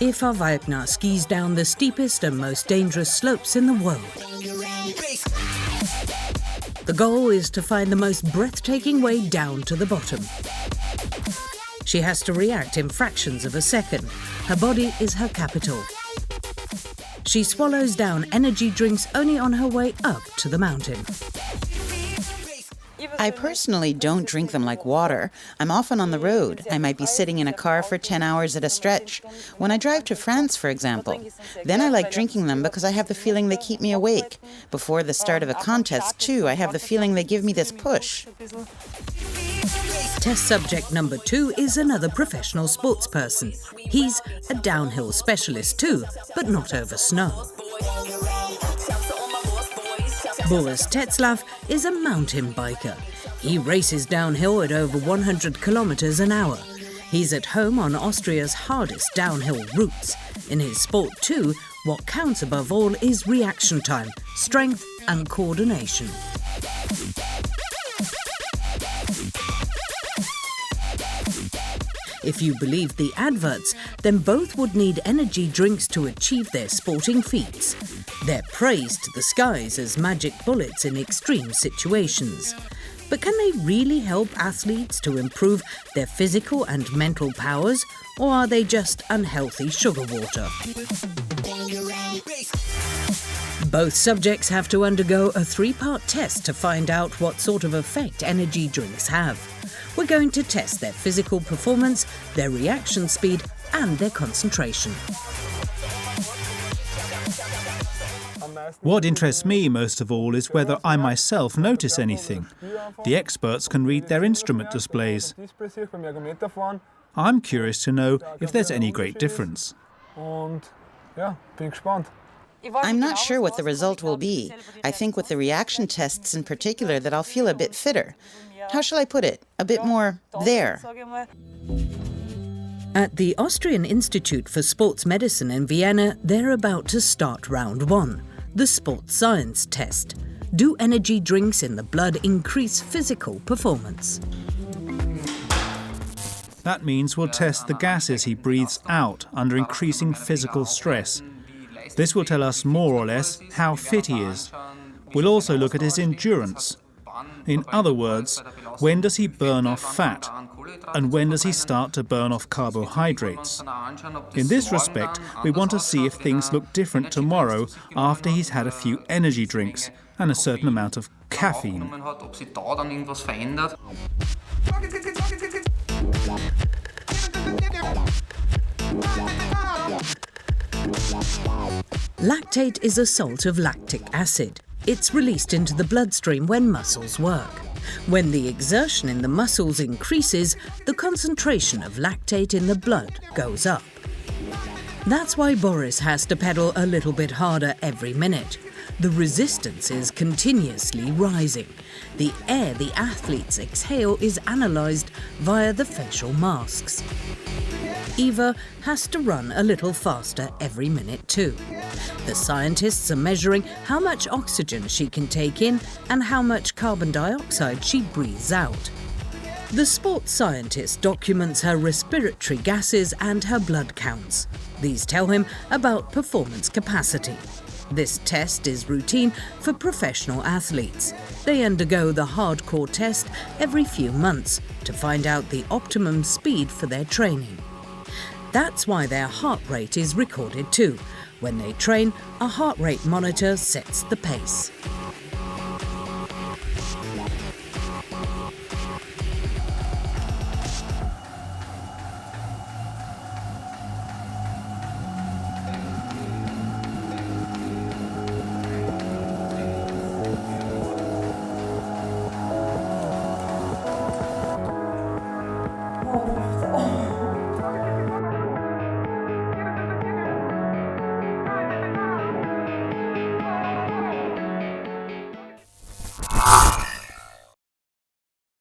Eva Wagner skis down the steepest and most dangerous slopes in the world. The goal is to find the most breathtaking way down to the bottom. She has to react in fractions of a second. Her body is her capital. She swallows down energy drinks only on her way up to the mountain. I personally don't drink them like water. I'm often on the road. I might be sitting in a car for 10 hours at a stretch. When I drive to France, for example, then I like drinking them because I have the feeling they keep me awake. Before the start of a contest, too, I have the feeling they give me this push. Test subject number 2 is another professional sportsperson. He's a downhill specialist too, but not over snow. Boris Tetzlaff is a mountain biker. He races downhill at over 100 kilometers an hour. He's at home on Austria's hardest downhill routes. In his sport too, what counts above all is reaction time, strength and coordination. If you believe the adverts, then both would need energy drinks to achieve their sporting feats. They're praised to the skies as magic bullets in extreme situations. But can they really help athletes to improve their physical and mental powers, or are they just unhealthy sugar water? Both subjects have to undergo a 3-part test to find out what sort of effect energy drinks have. We're going to test their physical performance, their reaction speed, and their concentration. What interests me most of all is whether I myself notice anything. The experts can read their instrument displays. I'm curious to know if there's any great difference. I'm not sure what the result will be. I think with the reaction tests in particular that I'll feel a bit fitter. How shall I put it? A bit more there. At the Austrian Institute for Sports Medicine in Vienna, they're about to start round 1, the sports science test. Do energy drinks in the blood increase physical performance? That means we'll test the gases he breathes out under increasing physical stress. This will tell us more or less how fit he is. We'll also look at his endurance. In other words, when does he burn off fat? And when does he start to burn off carbohydrates? In this respect, we want to see if things look different tomorrow after he's had a few energy drinks and a certain amount of caffeine. Lactate is a salt of lactic acid. It's released into the bloodstream when muscles work. When the exertion in the muscles increases, the concentration of lactate in the blood goes up. That's why Boris has to pedal a little bit harder every minute. The resistance is continuously rising. The air the athletes exhale is analysed via the facial masks. Eva has to run a little faster every minute too. The scientists are measuring how much oxygen she can take in and how much carbon dioxide she breathes out. The sports scientist documents her respiratory gases and her blood counts. These tell him about performance capacity. This test is routine for professional athletes. They undergo the hardcore test every few months to find out the optimum speed for their training. That's why their heart rate is recorded too. When they train, a heart rate monitor sets the pace.